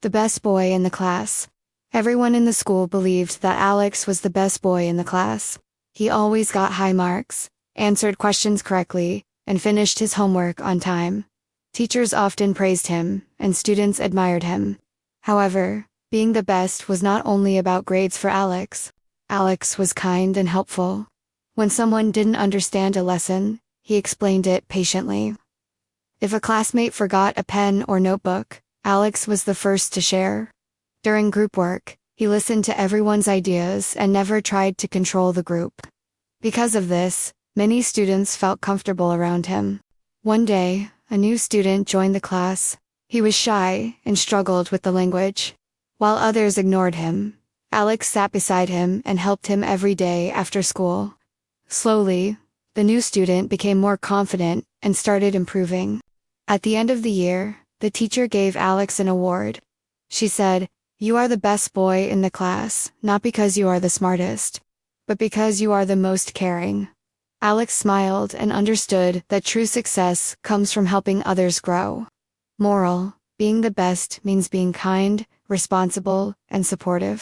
the best boy in the class. Everyone in the school believed that Alex was the best boy in the class. He always got high marks, answered questions correctly, and finished his homework on time. Teachers often praised him, and students admired him. However, being the best was not only about grades for Alex. Alex was kind and helpful. When someone didn't understand a lesson, he explained it patiently. If a classmate forgot a pen or notebook, Alex was the first to share. During group work, he listened to everyone's ideas and never tried to control the group. Because of this, many students felt comfortable around him. One day, a new student joined the class. He was shy and struggled with the language. While others ignored him, Alex sat beside him and helped him every day after school. Slowly, the new student became more confident and started improving. At the end of the year, the teacher gave Alex an award. She said, "You are the best boy in the class, not because you are the smartest, but because you are the most caring." Alex smiled and understood that true success comes from helping others grow. Moral: being the best means being kind, responsible, and supportive.